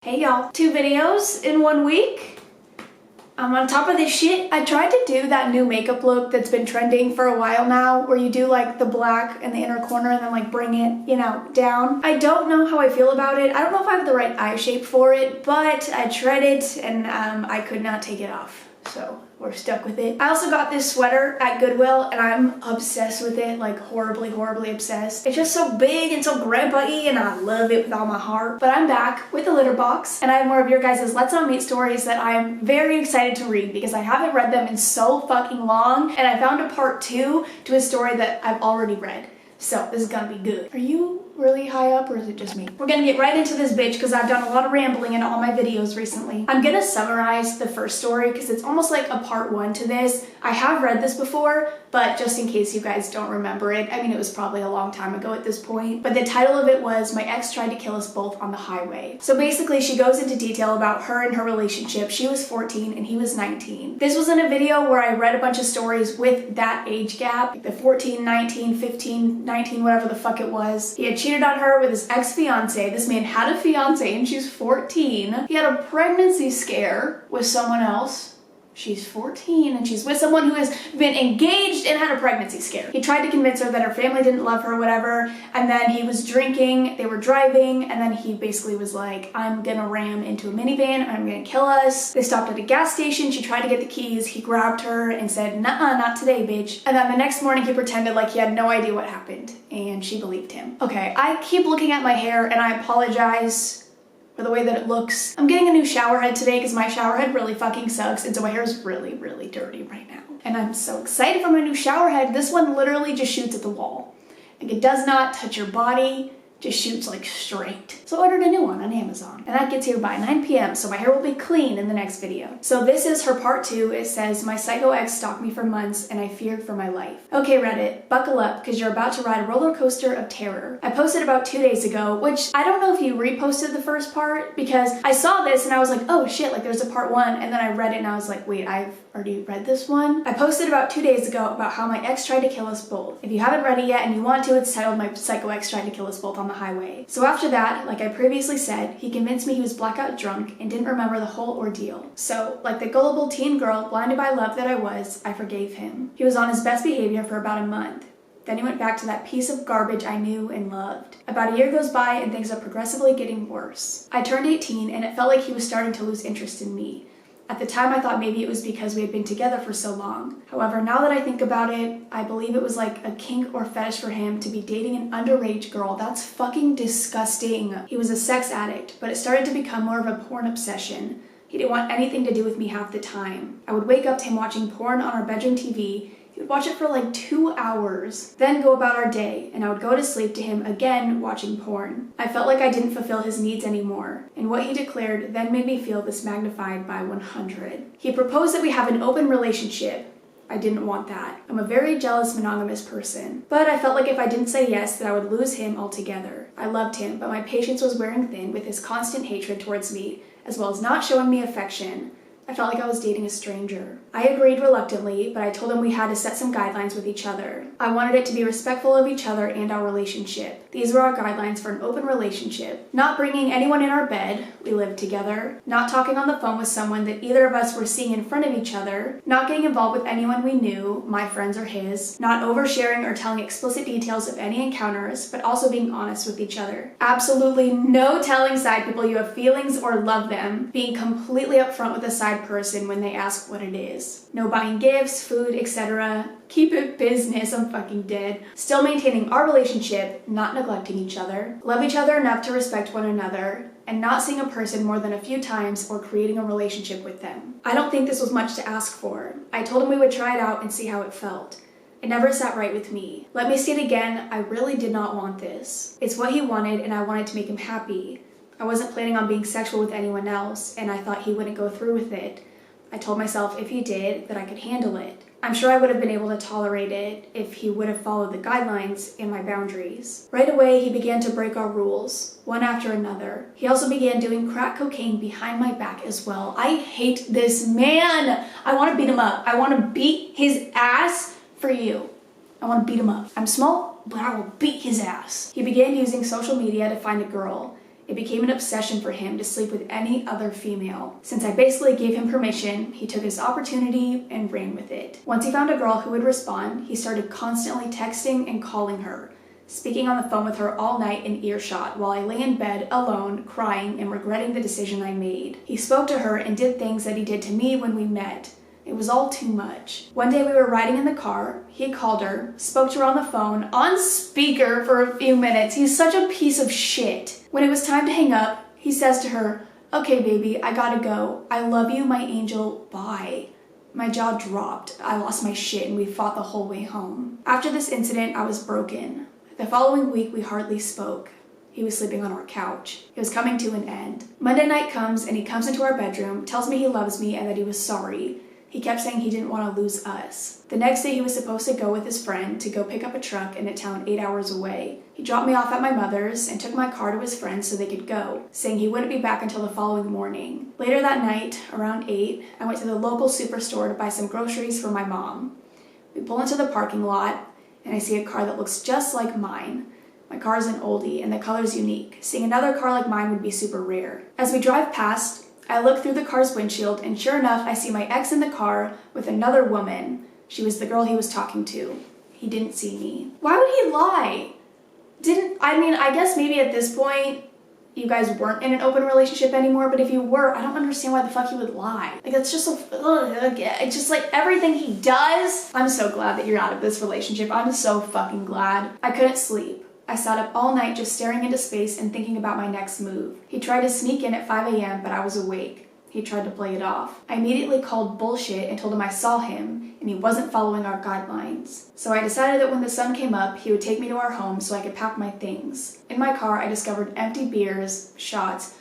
Hey y'all, 2 videos in 1 week. I'm on top of this shit. I tried to do that new makeup look that's been trending for a while now, where you do like the black in the inner corner and then like bring it, down. I don't know how I feel about it. I don't know if I have the right eye shape for it, but I tried it and I could not take it off. So we're stuck with it. I also got this sweater at Goodwill and I'm obsessed with it, like horribly obsessed. It's just so big and so grandpa-y and I love it with all my heart. But I'm back with a litter box and I have more of your guys' Let's Not Meet stories that I'm very excited to read because I haven't read them in so fucking long, and I found a part 2 to a story that I've already read. So this is gonna be good. Are you really high up or is it just me? We're gonna get right into this bitch because I've done a lot of rambling in all my videos recently. I'm gonna summarize the first story because it's almost like a part 1 to this. I have read this before, but just in case you guys don't remember it, I mean, it was probably a long time ago at this point, but the title of it was My Ex Tried to Kill Us Both on the Highway. So basically she goes into detail about her and her relationship. She was 14 and he was 19. This was in a video where I read a bunch of stories with that age gap, like the 14, 19, 15, 19, whatever the fuck it was. He had cheated on her with his ex-fiance. This man had a fiance and she's 14. He had a pregnancy scare with someone else. She's 14 and she's with someone who has been engaged and had a pregnancy scare. He tried to convince her that her family didn't love her or whatever, and then he was drinking, they were driving, and then he basically was like, I'm gonna ram into a minivan, I'm gonna kill us. They stopped at a gas station, she tried to get the keys, he grabbed her and said, nuh-uh, not today, bitch. And then the next morning he pretended like he had no idea what happened, and she believed him. Okay, I keep looking at my hair and I apologize for the way that it looks. I'm getting a new shower head today because my shower head really fucking sucks, and so my hair is really dirty right now. And I'm so excited for my new shower head. This one literally just shoots at the wall. Like, it does not touch your body, just shoots like straight. So I ordered a new one on Amazon and that gets here by 9 p.m. so my hair will be clean in the next video. So this is her part 2. It says, my psycho ex stalked me for months and I feared for my life. Okay, Reddit, buckle up because you're about to ride a roller coaster of terror. I posted about 2 days ago, which I don't know if you reposted the first part because I saw this and I was like, oh shit, like there's a part 1, and then I read it and I was like, wait, I've already read this one. I posted about 2 days ago about how my ex tried to kill us both. If you haven't read it yet and you want to, it's titled My Psycho Ex Tried to Kill Us Both on the Highway. So after that, like I previously said, he convinced me he was blackout drunk and didn't remember the whole ordeal. So, like the gullible teen girl blinded by love that I was, I forgave him. He was on his best behavior for about a month. Then he went back to that piece of garbage I knew and loved. About a year goes by and things are progressively getting worse. I turned 18 and it felt like he was starting to lose interest in me. At the time, I thought maybe it was because we had been together for so long. However, now that I think about it, I believe it was like a kink or fetish for him to be dating an underage girl. That's fucking disgusting. He was a sex addict, but it started to become more of a porn obsession. He didn't want anything to do with me half the time. I would wake up to him watching porn on our bedroom TV. He would watch it for like 2 hours, then go about our day, and I would go to sleep to him again watching porn. I felt like I didn't fulfill his needs anymore, and what he declared then made me feel this magnified by 100. He proposed that we have an open relationship. I didn't want that. I'm a very jealous, monogamous person, but I felt like if I didn't say yes, that I would lose him altogether. I loved him, but my patience was wearing thin with his constant hatred towards me, as well as not showing me affection. I felt like I was dating a stranger. I agreed reluctantly, but I told him we had to set some guidelines with each other. I wanted it to be respectful of each other and our relationship. These were our guidelines for an open relationship. Not bringing anyone in our bed, we lived together. Not talking on the phone with someone that either of us were seeing in front of each other. Not getting involved with anyone we knew, my friends or his. Not oversharing or telling explicit details of any encounters, but also being honest with each other. Absolutely no telling side people you have feelings or love them. Being completely upfront with a side person when they ask what it is. No buying gifts, food, etc. Keep it business, I'm fucking dead. Still maintaining our relationship, not neglecting each other. Love each other enough to respect one another, and not seeing a person more than a few times or creating a relationship with them. I don't think this was much to ask for. I told him we would try it out and see how it felt. It never sat right with me. Let me say it again, I really did not want this. It's what he wanted and I wanted to make him happy. I wasn't planning on being sexual with anyone else, and I thought he wouldn't go through with it. I told myself if he did, that I could handle it. I'm sure I would have been able to tolerate it if he would have followed the guidelines and my boundaries. Right away, he began to break our rules, one after another. He also began doing crack cocaine behind my back as well. I hate this man. I want to beat him up. I want to beat his ass for you. I want to beat him up. I'm small, but I will beat his ass. He began using social media to find a girl. It became an obsession for him to sleep with any other female. Since I basically gave him permission, he took his opportunity and ran with it. Once he found a girl who would respond, he started constantly texting and calling her, speaking on the phone with her all night in earshot while I lay in bed alone, crying and regretting the decision I made. He spoke to her and did things that he did to me when we met. It was all too much. One day we were riding in the car, he called her, spoke to her on the phone, on speaker for a few minutes. He's such a piece of shit. When it was time to hang up, he says to her, "Okay baby, I gotta go. I love you, my angel, bye." My jaw dropped. I lost my shit and we fought the whole way home. After this incident, I was broken. The following week, we hardly spoke. He was sleeping on our couch. It was coming to an end. Monday night comes and he comes into our bedroom, tells me he loves me and that he was sorry. He kept saying he didn't want to lose us. The next day he was supposed to go with his friend to go pick up a truck in a town 8 hours away. He dropped me off at my mother's and took my car to his friends so they could go, saying he wouldn't be back until the following morning. Later that night, around 8, I went to the local superstore to buy some groceries for my mom. We pull into the parking lot and I see a car that looks just like mine. My car is an oldie and the color's unique. Seeing another car like mine would be super rare. As we drive past, I look through the car's windshield and sure enough, I see my ex in the car with another woman. She was the girl he was talking to. He didn't see me. Why would he lie? I guess maybe at this point, you guys weren't in an open relationship anymore, but if you were, I don't understand why the fuck he would lie. Like, that's just so, it's just like everything he does. I'm so glad that you're out of this relationship. I'm so fucking glad. I couldn't sleep. I sat up all night just staring into space and thinking about my next move. He tried to sneak in at 5 a.m., but I was awake. He tried to play it off. I immediately called bullshit and told him I saw him and he wasn't following our guidelines. So I decided that when the sun came up, he would take me to our home so I could pack my things. In my car, I discovered empty beers, shots,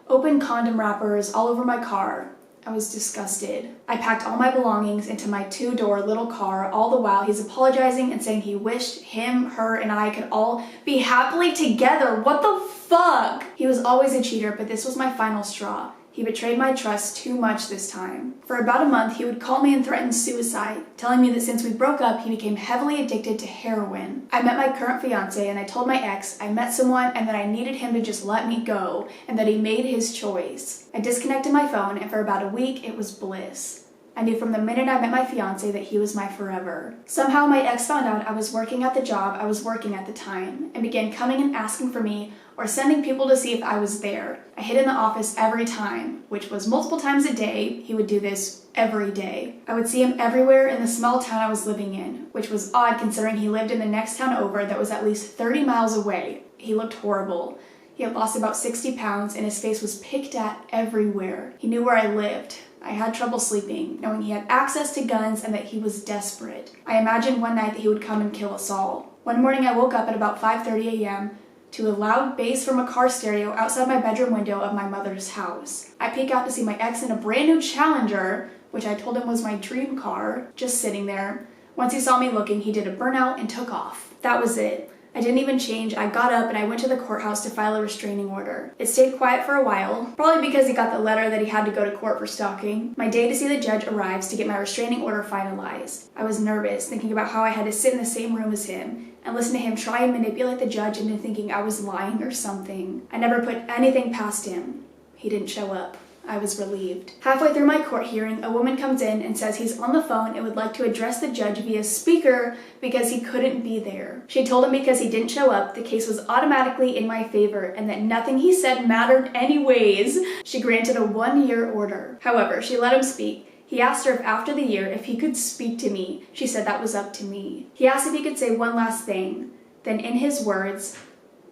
open condom wrappers all over my car. I was disgusted. I packed all my belongings into my 2-door little car, all the while he's apologizing and saying he wished him, her, and I could all be happily together. What the fuck? He was always a cheater, but this was my final straw. He betrayed my trust too much this time. For about a month, he would call me and threaten suicide, telling me that since we broke up, he became heavily addicted to heroin. I met my current fiance and I told my ex I met someone and that I needed him to just let me go and that he made his choice. I disconnected my phone and for about a week, it was bliss. I knew from the minute I met my fiance that he was my forever. Somehow my ex found out I was working at the job I was working at the time and began coming and asking for me or sending people to see if I was there. I hid in the office every time, which was multiple times a day. He would do this every day. I would see him everywhere in the small town I was living in, which was odd considering he lived in the next town over that was at least 30 miles away. He looked horrible. He had lost about 60 pounds and his face was picked at everywhere. He knew where I lived. I had trouble sleeping, knowing he had access to guns and that he was desperate. I imagined one night that he would come and kill us all. One morning I woke up at about 5:30 a.m. to a loud bass from a car stereo outside my bedroom window of my mother's house. I peek out to see my ex in a brand new Challenger, which I told him was my dream car, just sitting there. Once he saw me looking, he did a burnout and took off. That was it. I didn't even change. I got up and I went to the courthouse to file a restraining order. It stayed quiet for a while, probably because he got the letter that he had to go to court for stalking. My day to see the judge arrives to get my restraining order finalized. I was nervous, thinking about how I had to sit in the same room as him and listen to him try and manipulate the judge into thinking I was lying or something. I never put anything past him. He didn't show up. I was relieved. Halfway through my court hearing, a woman comes in and says he's on the phone and would like to address the judge via speaker because he couldn't be there. She told him because he didn't show up, the case was automatically in my favor and that nothing he said mattered anyways. She granted a 1-year order. However, she let him speak. He asked her if after the year, if he could speak to me. She said that was up to me. He asked if he could say one last thing. Then in his words,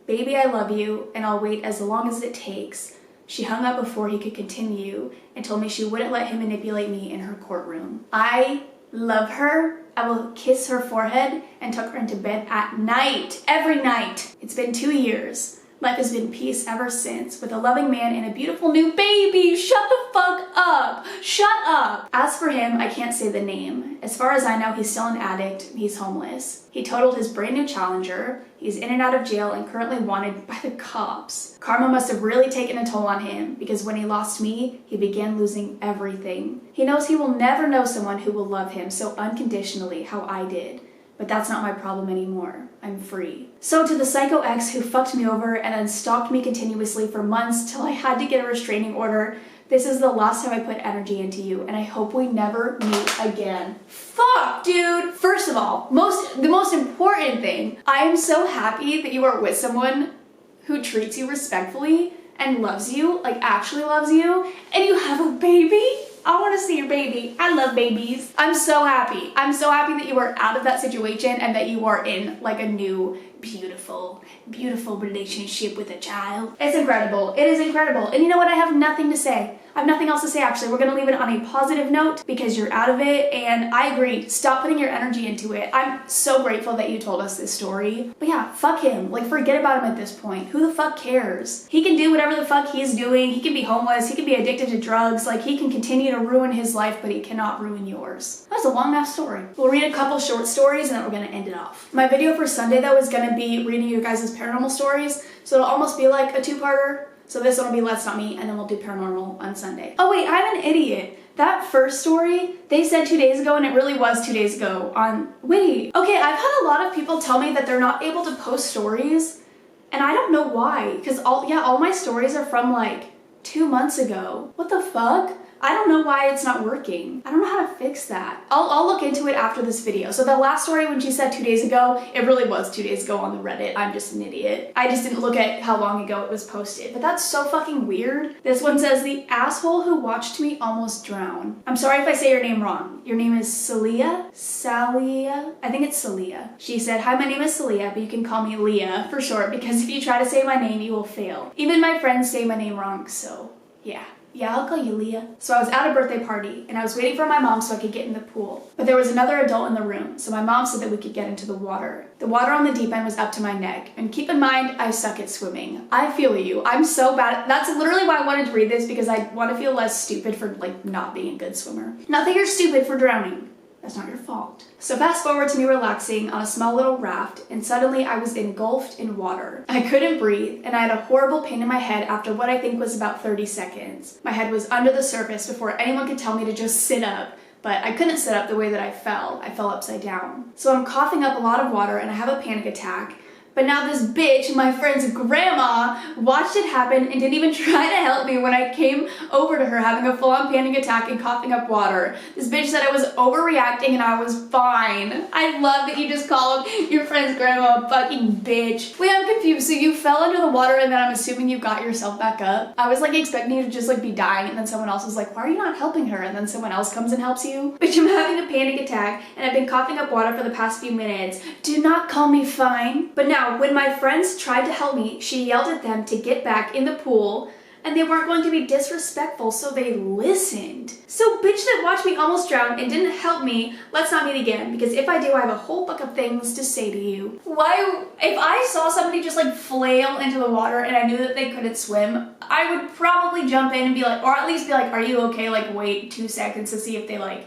"Baby, I love you and I'll wait as long as it takes." She hung up before he could continue and told me she wouldn't let him manipulate me in her courtroom. I love her. I will kiss her forehead and tuck her into bed at night, every night. It's been 2 years. Life has been peace ever since, with a loving man and a beautiful new baby. Shut the fuck up. Shut up. As for him, I can't say the name. As far as I know, he's still an addict. He's homeless. He totaled his brand new Challenger. He's in and out of jail and currently wanted by the cops. Karma must have really taken a toll on him because when he lost me, he began losing everything. He knows he will never know someone who will love him so unconditionally how I did. But that's not my problem anymore. I'm free. So to the psycho ex who fucked me over and then stalked me continuously for months till I had to get a restraining order, this is the last time I put energy into you, and I hope we never meet again. Fuck, dude! First of all, the most important thing, I am so happy that you are with someone who treats you respectfully and loves you, like actually loves you, and you have a baby. I want to see your baby. I love babies. I'm so happy. I'm so happy that you are out of that situation and that you are in like a new, beautiful relationship with a child. It's incredible. It is incredible. And you know what? I have nothing to say. I have nothing else to say, actually. We're going to leave it on a positive note because you're out of it, and I agree. Stop putting your energy into it. I'm so grateful that you told us this story. But yeah, fuck him. Like, forget about him at this point. Who the fuck cares? He can do whatever the fuck he's doing. He can be homeless. He can be addicted to drugs. Like, he can continue to ruin his life, but he cannot ruin yours. That's a long-ass story. We'll read a couple short stories, and then we're going to end it off. My video for Sunday, though, is going to be reading you guys' paranormal stories, so it'll almost be like a two-parter. So this one will be Let's Not Meet, and then we'll do paranormal on Sunday. Oh wait, I'm an idiot. That first story, they said 2 days ago, and it really was 2 days ago wait. Okay, I've had a lot of people tell me that they're not able to post stories, and I don't know why, because all my stories are from like 2 months ago. What the fuck? I don't know why it's not working. I don't know how to fix that. I'll look into it after this video. So the last story when she said 2 days ago, it really was 2 days ago on the Reddit. I'm just an idiot. I just didn't look at how long ago it was posted. But that's so fucking weird. This one says, the asshole who watched me almost drown. I'm sorry if I say your name wrong. Your name is Salia? I think it's Salia. She said, hi, my name is Salia, but you can call me Leah for short because if you try to say my name, you will fail. Even my friends say my name wrong, so yeah. Yeah, I'll call you Leah. So I was at a birthday party and I was waiting for my mom so I could get in the pool. But there was another adult in the room, so my mom said that we could get into the water. The water on the deep end was up to my neck. And keep in mind, I suck at swimming. I feel you. I'm so bad. That's literally why I wanted to read this, because I want to feel less stupid for like not being a good swimmer. Not that you're stupid for drowning. That's not your fault. So fast forward to me relaxing on a small little raft, and suddenly I was engulfed in water. I couldn't breathe, and I had a horrible pain in my head after what I think was about 30 seconds. My head was under the surface before anyone could tell me to just sit up, but I couldn't sit up the way that I fell. I fell upside down. So I'm coughing up a lot of water and I have a panic attack. But now this bitch, my friend's grandma, watched it happen and didn't even try to help me when I came over to her having a full-on panic attack and coughing up water. This bitch said I was overreacting and I was fine. I love that you just called your friend's grandma a fucking bitch. Wait, I'm confused. So you fell under the water and then I'm assuming you got yourself back up? I was like expecting you to just like be dying, and then someone else was like, why are you not helping her? And then someone else comes and helps you. Bitch, I'm having a panic attack and I've been coughing up water for the past few minutes. Do not call me fine. But now, when my friends tried to help me, she yelled at them to get back in the pool, and they weren't going to be disrespectful, so they listened. So bitch that watched me almost drown and didn't help me, let's not meet again, because if I do, I have a whole book of things to say to you. Why, if I saw somebody just like flail into the water and I knew that they couldn't swim, I would probably jump in and be like, or at least be like, are you okay? Like wait 2 seconds to see if they like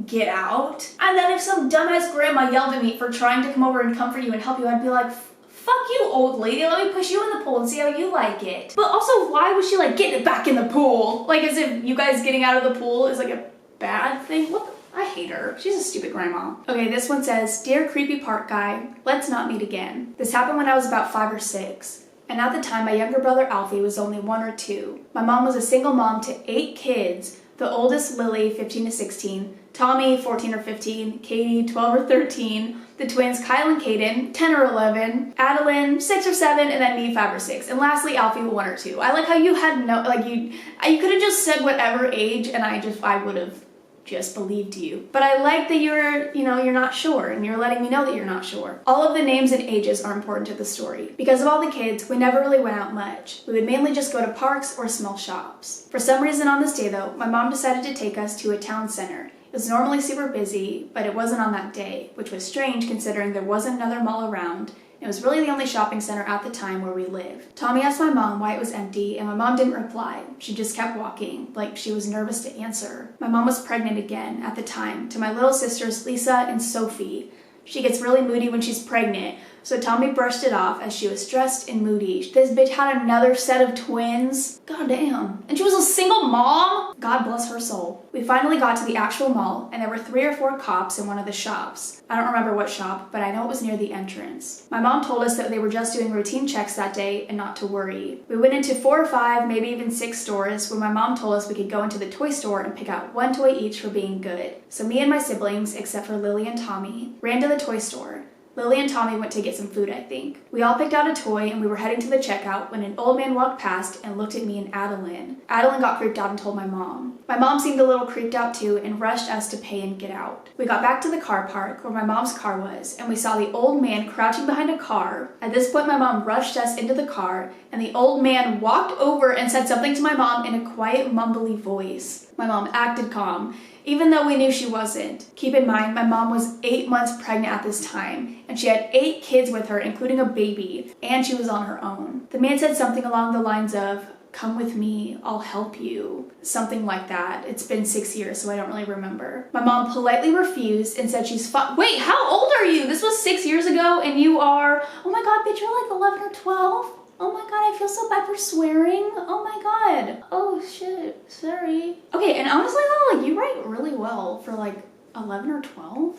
get out. And then if some dumbass grandma yelled at me for trying to come over and comfort you and help you, I'd be like, fuck you, old lady, let me push you in the pool and see how you like it. But also, why was she like, get back in the pool? Like as if you guys getting out of the pool is like a bad thing? What the? I hate her. She's a stupid grandma. Okay, this one says, dear creepy park guy, let's not meet again. This happened when I was about 5 or 6. And at the time, my younger brother Alfie was only 1 or 2. My mom was a single mom to 8 kids, the oldest Lily, 15 to 16, Tommy, 14 or 15, Katie, 12 or 13, the twins Kyle and Kaden, 10 or 11, Adeline, 6 or 7, and then me, 5 or 6. And lastly, Alfie, 1 or 2. I like how you had no, like you could have just said whatever age and I would have just believed you. But I like that you're not sure and you're letting me know that you're not sure. All of the names and ages are important to the story. Because of all the kids, we never really went out much. We would mainly just go to parks or small shops. For some reason on this day though, my mom decided to take us to a town center. It was normally super busy, but it wasn't on that day, which was strange considering there wasn't another mall around. It was really the only shopping center at the time where we lived. Tommy asked my mom why it was empty, and my mom didn't reply. She just kept walking, like she was nervous to answer. My mom was pregnant again at the time, to my little sisters Lisa and Sophie. She gets really moody when she's pregnant, so Tommy brushed it off as she was stressed and moody. This bitch had another set of twins. God damn. And she was a single mom? God bless her soul. We finally got to the actual mall, and there were 3 or 4 cops in one of the shops. I don't remember what shop, but I know it was near the entrance. My mom told us that they were just doing routine checks that day and not to worry. We went into 4 or 5, maybe even 6 stores when my mom told us we could go into the toy store and pick out 1 toy each for being good. So me and my siblings, except for Lily and Tommy, ran to the toy store. Lily and Tommy went to get some food, I think. We all picked out a toy and we were heading to the checkout when an old man walked past and looked at me and Adeline. Adeline got creeped out and told my mom. My mom seemed a little creeped out too and rushed us to pay and get out. We got back to the car park where my mom's car was and we saw the old man crouching behind a car. At this point, my mom rushed us into the car and the old man walked over and said something to my mom in a quiet, mumbly voice. My mom acted calm, even though we knew she wasn't. Keep in mind, my mom was 8 months pregnant at this time, and she had 8 kids with her, including a baby, and she was on her own. The man said something along the lines of, "Come with me, I'll help you." Something like that. It's been 6 years, so I don't really remember. My mom politely refused and said she's fine. Wait, how old are you? This was 6 years ago, and you are, oh my God, bitch, you're like 11 or 12? Oh my God, I feel so bad for swearing. Oh my God. Oh shit, sorry. Okay, and honestly though, like you write really well for like 11 or 12.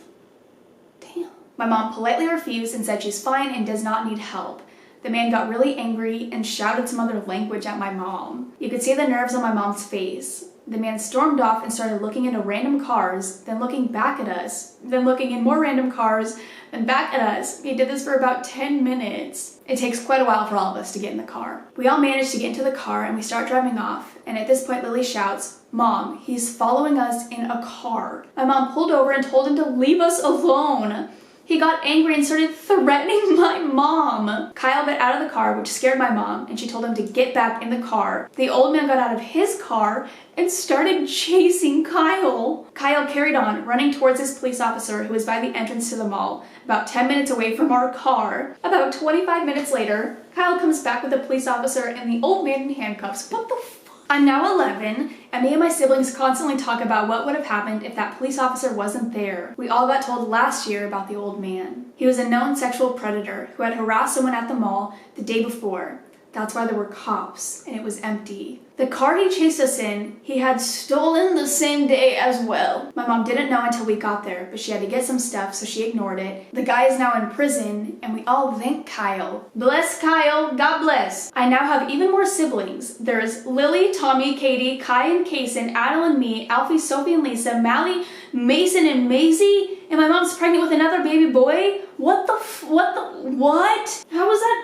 Damn. My mom politely refused and said she's fine and does not need help. The man got really angry and shouted some other language at my mom. You could see the nerves on my mom's face. The man stormed off and started looking into random cars, then looking back at us, then looking in more random cars, then back at us. He did this for about 10 minutes. It takes quite a while for all of us to get in the car. We all managed to get into the car and we start driving off, and at this point Lily shouts, "Mom, he's following us in a car." My mom pulled over and told him to leave us alone. He got angry and started threatening my mom. Kyle got out of the car, which scared my mom, and she told him to get back in the car. The old man got out of his car and started chasing Kyle. Kyle carried on, running towards this police officer who was by the entrance to the mall, about 10 minutes away from our car. About 25 minutes later, Kyle comes back with a police officer and the old man in handcuffs. What the fuck? I'm now 11, and me and my siblings constantly talk about what would have happened if that police officer wasn't there. We all got told last year about the old man. He was a known sexual predator who had harassed someone at the mall the day before. That's why there were cops, and it was empty. The car he chased us in, he had stolen the same day as well. My mom didn't know until we got there, but she had to get some stuff, so she ignored it. The guy is now in prison, and we all thank Kyle. Bless Kyle, God bless. I now have even more siblings. There's Lily, Tommy, Katie, Kai and Kason, Adeline, me, Alfie, Sophie and Lisa, Mally, Mason and Maisie, and my mom's pregnant with another baby boy. What? How is that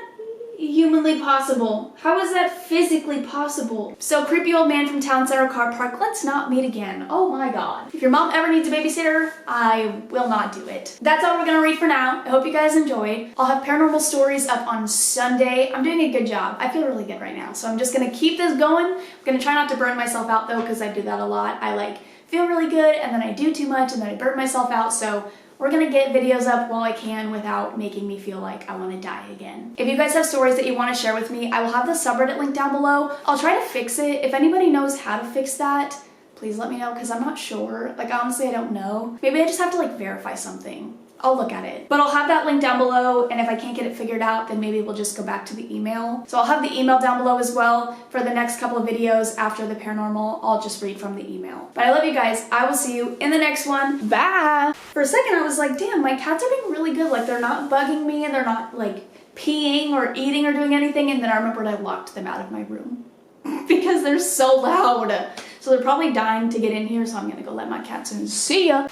humanly possible? How is that physically possible? So creepy old man from Town Center Car Park, let's not meet again. Oh my God. If your mom ever needs a babysitter, I will not do it. That's all we're gonna read for now. I hope you guys enjoyed. I'll have paranormal stories up on Sunday. I'm doing a good job. I feel really good right now. So I'm just gonna keep this going. I'm gonna try not to burn myself out though, because I do that a lot. I feel really good and then I do too much and then I burn myself out. So we're gonna get videos up while I can without making me feel like I wanna die again. If you guys have stories that you wanna share with me, I will have the subreddit link down below. I'll try to fix it. If anybody knows how to fix that, please let me know, because I'm not sure. Like, honestly, I don't know. Maybe I just have to like verify something. I'll look at it. But I'll have that link down below, and if I can't get it figured out, then maybe we'll just go back to the email. So I'll have the email down below as well. For the next couple of videos after the paranormal, I'll just read from the email. But I love you guys. I will see you in the next one. Bye! For a second, I was like, damn, my cats are being really good. Like, they're not bugging me, and they're not, like, peeing or eating or doing anything. And then I remembered I locked them out of my room because they're so loud. So they're probably dying to get in here, so I'm gonna go let my cats in. See ya!